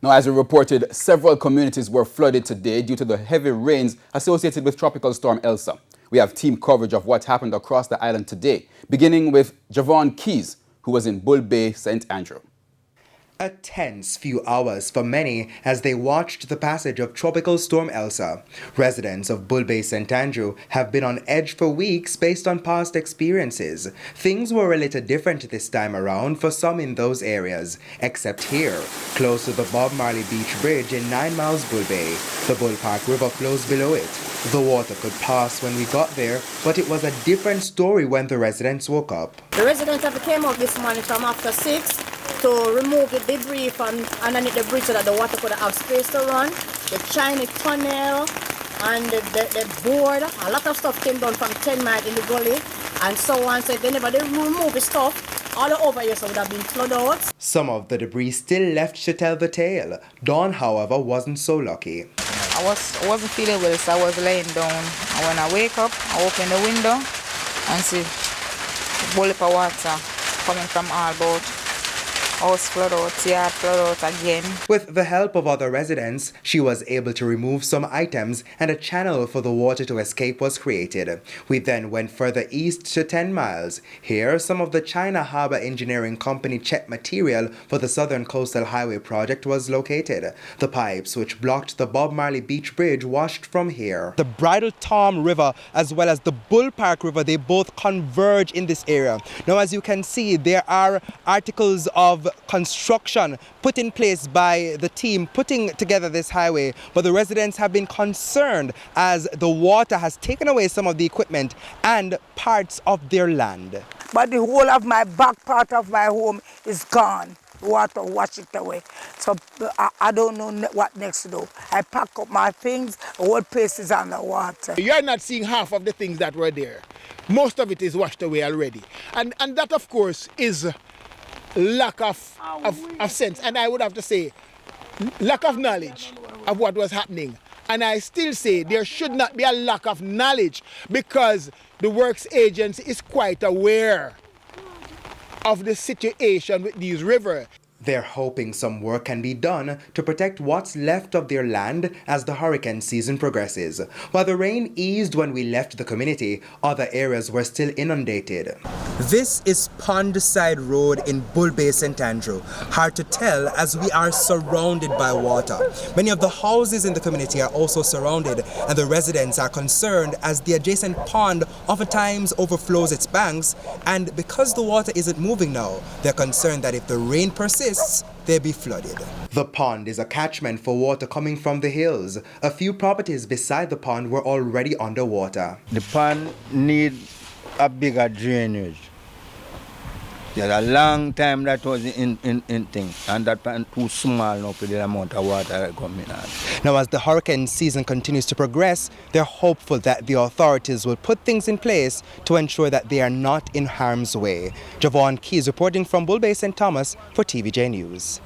Now, as we reported, several communities were flooded today due to the heavy rains associated with Tropical Storm Elsa. We have team coverage of what happened across the island today, beginning with Javon Keys, who was in Bull Bay, St. Andrew. A tense few hours for many as they watched the passage of Tropical Storm Elsa. Residents of Bull Bay, St. Andrew have been on edge for weeks based on past experiences. Things were a little different this time around for some in those areas, except here, close to the Bob Marley Beach Bridge in 9 Miles Bull Bay. The Bull Park River flows below it. The water could pass when we got there, but it was a different story when the residents woke up. The residents have came out this morning from after 6 to remove the debris from underneath the bridge so that the water could have space to run. The Chinese tunnel and the board, a lot of stuff came down from 10 miles in the gully and so on. So if they never remove the stuff, all over here so would have been flooded out. Some of the debris still left to tell the tale. Dawn, however, wasn't so lucky. I wasn't feeling well, so I was laying down. And when I wake up, I open the window and see a bowl of water coming from all about. House flood out, yard flood out again. With the help of other residents, she was able to remove some items and a channel for the water to escape was created. We then went further east to 10 miles. Here, some of the China Harbour Engineering Company checked material for the Southern Coastal Highway project was located. The pipes which blocked the Bob Marley Beach Bridge washed from here. The Bridle Tom River as well as the Bull Park River, they both converge in this area. Now, as you can see, there are articles of construction put in place by the team putting together this highway, but the residents have been concerned as the water has taken away some of the equipment and parts of their land. But the whole of my back part of my home is gone. Water wash it away. So I don't know what next to do. I pack up my things, the whole place is under water. You're not seeing half of the things that were there. Most of it is washed away already. And that, of course, is lack of sense, and I would have to say lack of knowledge of what was happening. And I still say there should not be a lack of knowledge because the works agency is quite aware of the situation with these rivers. They're hoping some work can be done to protect what's left of their land as the hurricane season progresses. While the rain eased when we left the community, other areas were still inundated. This is Pondside Road in Bull Bay, St. Andrew. Hard to tell as we are surrounded by water. Many of the houses in the community are also surrounded and the residents are concerned as the adjacent pond oftentimes overflows its banks, and because the water isn't moving now, they're concerned that if the rain persists, they'll be flooded. The pond is a catchment for water coming from the hills. A few properties beside the pond were already underwater. The pond needs a bigger drainage. There's a long time that was in things, and that pond too small now for the amount of water coming out. Now, as the hurricane season continues to progress, they're hopeful that the authorities will put things in place to ensure that they are not in harm's way. Javon Keys reporting from Bull Bay, St. Thomas for TVJ News.